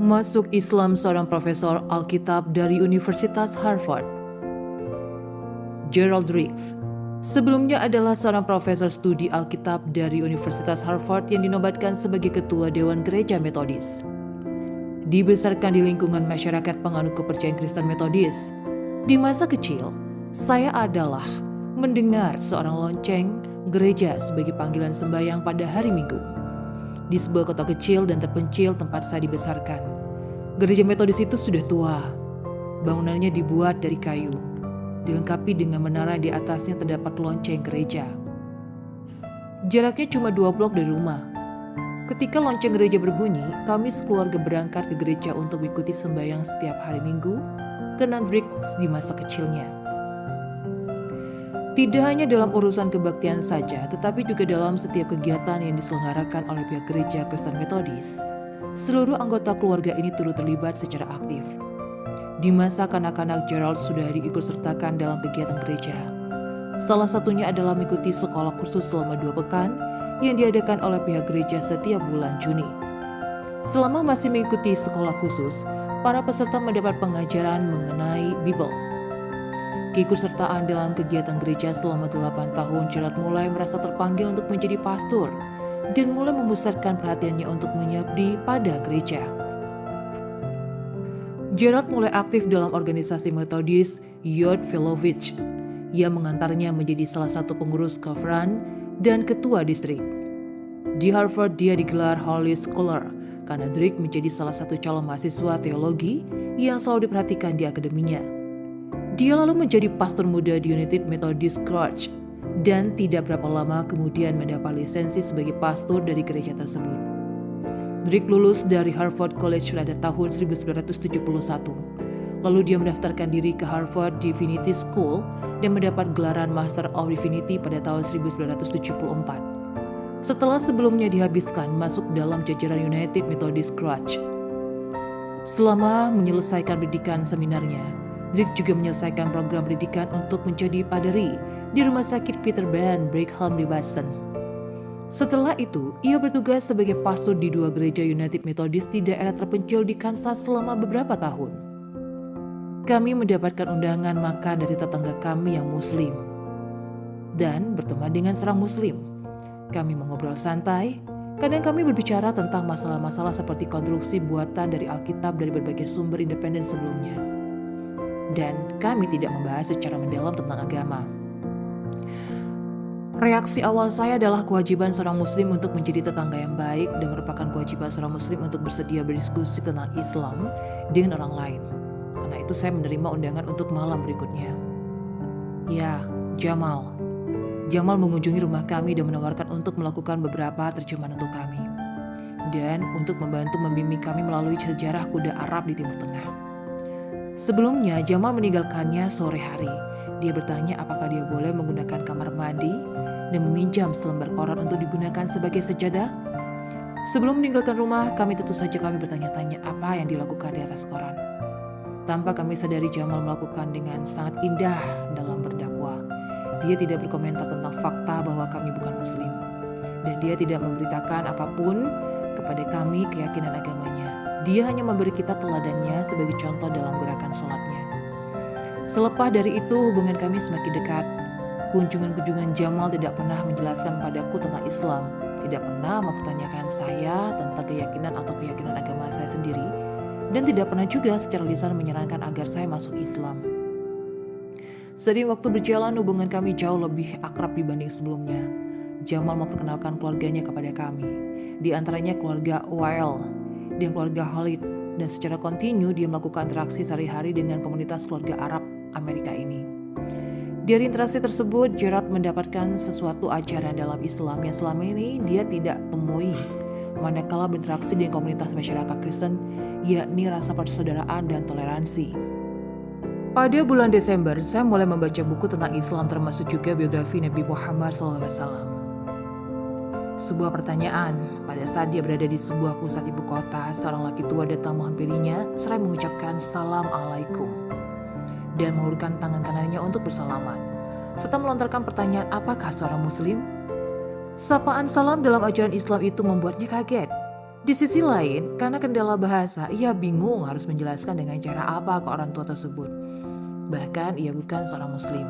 Masuk Islam seorang profesor Alkitab dari Universitas Harvard. Gerald Riggs sebelumnya adalah seorang profesor studi Alkitab dari Universitas Harvard yang dinobatkan sebagai ketua Dewan Gereja Metodis. Dibesarkan di lingkungan masyarakat penganut kepercayaan Kristen Metodis, di masa kecil, saya adalah mendengar seorang lonceng gereja sebagai panggilan sembahyang pada hari Minggu. Di sebuah kota kecil dan terpencil tempat saya dibesarkan. Gereja Metodis itu sudah tua. Bangunannya dibuat dari kayu, dilengkapi dengan menara di atasnya terdapat lonceng gereja. Jaraknya cuma 2 blok dari rumah. Ketika lonceng gereja berbunyi, kami sekeluarga berangkat ke gereja untuk mengikuti sembahyang setiap hari Minggu ke Nandrix di masa kecilnya. Tidak hanya dalam urusan kebaktian saja, tetapi juga dalam setiap kegiatan yang diselenggarakan oleh pihak gereja Kristen Metodis. Seluruh anggota keluarga ini turut terlibat secara aktif. Di masa kanak-kanak, Gerald sudah diikutsertakan dalam kegiatan gereja. Salah satunya adalah mengikuti sekolah khusus selama 2 pekan yang diadakan oleh pihak gereja setiap bulan Juni. Selama masih mengikuti sekolah khusus, para peserta mendapat pengajaran mengenai Bible. Keikutsertaan dalam kegiatan gereja selama 8 tahun, Gerald mulai merasa terpanggil untuk menjadi pastor dan mulai membesarkan perhatiannya untuk mengabdi pada gereja. Gerald mulai aktif dalam organisasi Metodis Youth Fellowship yang mengantarnya menjadi salah satu pengurus Covenant dan ketua distrik. Di Harvard dia digelar Holy Scholar karena Drake menjadi salah satu calon mahasiswa teologi yang selalu diperhatikan di akademinya. Dia lalu menjadi pastor muda di United Methodist Church dan tidak berapa lama kemudian mendapat lisensi sebagai pastor dari gereja tersebut. Drake lulus dari Harvard College pada tahun 1971. Lalu dia mendaftarkan diri ke Harvard Divinity School dan mendapat gelaran Master of Divinity pada tahun 1974. Setelah sebelumnya dihabiskan masuk dalam jajaran United Methodist Church. Selama menyelesaikan pendidikan seminarnya, Drake juga menyelesaikan program pendidikan untuk menjadi paderi di Rumah Sakit Peter Ben Brigham di Boston. Setelah itu, ia bertugas sebagai pastor di 2 gereja United Methodist di daerah terpencil di Kansas selama beberapa tahun. Kami mendapatkan undangan makan dari tetangga kami yang Muslim dan berteman dengan seorang Muslim. Kami mengobrol santai, kadang kami berbicara tentang masalah-masalah seperti konstruksi buatan dari Alkitab dari berbagai sumber independen sebelumnya. Dan kami tidak membahas secara mendalam tentang agama. Reaksi awal saya adalah kewajiban seorang muslim untuk menjadi tetangga yang baik dan merupakan kewajiban seorang muslim untuk bersedia berdiskusi tentang Islam dengan orang lain. Karena itu saya menerima undangan untuk malam berikutnya. Ya, Jamal. Jamal mengunjungi rumah kami dan menawarkan untuk melakukan beberapa terjemahan untuk kami. Dan untuk membantu membimbing kami melalui sejarah kuda Arab di Timur Tengah. Sebelumnya, Jamal meninggalkannya sore hari. Dia bertanya apakah dia boleh menggunakan kamar mandi dan meminjam selembar koran untuk digunakan sebagai sejadah. Sebelum meninggalkan rumah, tentu saja kami bertanya-tanya apa yang dilakukan di atas koran. Tanpa kami sadari, Jamal melakukan dengan sangat indah dalam berdakwah. Dia tidak berkomentar tentang fakta bahwa kami bukan muslim. Dan dia tidak memberitakan apapun kepada kami keyakinan agamanya. Dia hanya memberi kita teladannya sebagai contoh dalam gerakan sholatnya. Selepas dari itu hubungan kami semakin dekat. Kunjungan-kunjungan Jamal tidak pernah menjelaskan padaku tentang Islam, tidak pernah mempertanyakan saya tentang keyakinan atau keyakinan agama saya sendiri, dan tidak pernah juga secara lisan menyarankan agar saya masuk Islam. Seiring waktu berjalan, hubungan kami jauh lebih akrab dibanding sebelumnya. Jamal memperkenalkan keluarganya kepada kami, di antaranya keluarga Wael dan keluarga Khalid, dan secara kontinu dia melakukan interaksi sehari-hari dengan komunitas keluarga Arab Amerika ini. Dari interaksi tersebut, Gerald mendapatkan sesuatu ajaran dalam Islam yang selama ini dia tidak temui manakala berinteraksi dengan komunitas masyarakat Kristen, yakni rasa persaudaraan dan toleransi. Pada bulan Desember, saya mulai membaca buku tentang Islam termasuk juga biografi Nabi Muhammad SAW. Sebuah pertanyaan, pada saat dia berada di sebuah pusat ibu kota, seorang laki tua datang menghampirinya seraya mengucapkan salam alaikum dan mengulurkan tangan kanannya untuk bersalaman, serta melontarkan pertanyaan apakah seorang muslim. Sapaan salam dalam ajaran Islam itu membuatnya kaget. Di sisi lain, karena kendala bahasa, ia bingung harus menjelaskan dengan cara apa ke orang tua tersebut. Bahkan ia bukan seorang muslim.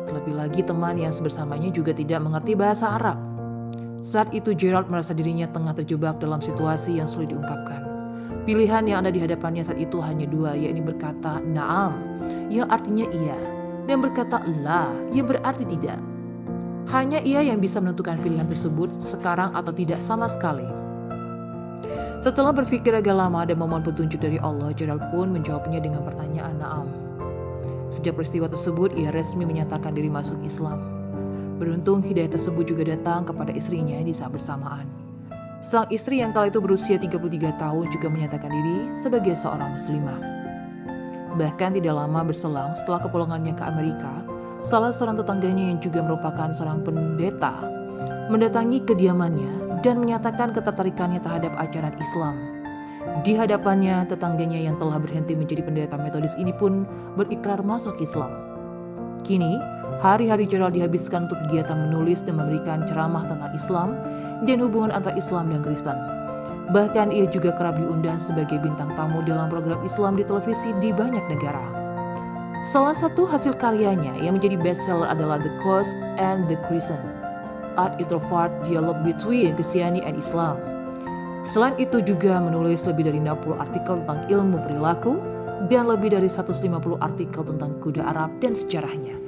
Terlebih lagi teman yang bersamanya juga tidak mengerti bahasa Arab. Saat itu Gerald merasa dirinya tengah terjebak dalam situasi yang sulit diungkapkan. Pilihan yang ada di hadapannya saat itu hanya dua, yakni berkata na'am, yang artinya iya, dan berkata la, yang berarti tidak. Hanya ia yang bisa menentukan pilihan tersebut sekarang atau tidak sama sekali. Setelah berpikir agak lama dan memohon petunjuk dari Allah, Gerald pun menjawabnya dengan pertanyaan na'am. Sejak peristiwa tersebut, ia resmi menyatakan diri masuk Islam. Beruntung hidayah tersebut juga datang kepada istrinya di saat bersamaan. Sang istri yang kala itu berusia 33 tahun juga menyatakan diri sebagai seorang muslimah. Bahkan tidak lama berselang setelah kepulangannya ke Amerika, salah seorang tetangganya yang juga merupakan seorang pendeta mendatangi kediamannya dan menyatakan ketertarikannya terhadap ajaran Islam. Di hadapannya, tetangganya yang telah berhenti menjadi pendeta metodis ini pun berikrar masuk Islam. Kini, hari-hari Gerald dihabiskan untuk kegiatan menulis dan memberikan ceramah tentang Islam dan hubungan antara Islam dan Kristen. Bahkan ia juga kerap diundang sebagai bintang tamu dalam program Islam di televisi di banyak negara. Salah satu hasil karyanya yang menjadi bestseller adalah The Cross and the Crescent, Art Introvert Dialogue Between Christianity and Islam. Selain itu juga menulis lebih dari 60 artikel tentang ilmu perilaku dan lebih dari 150 artikel tentang kuda Arab dan sejarahnya.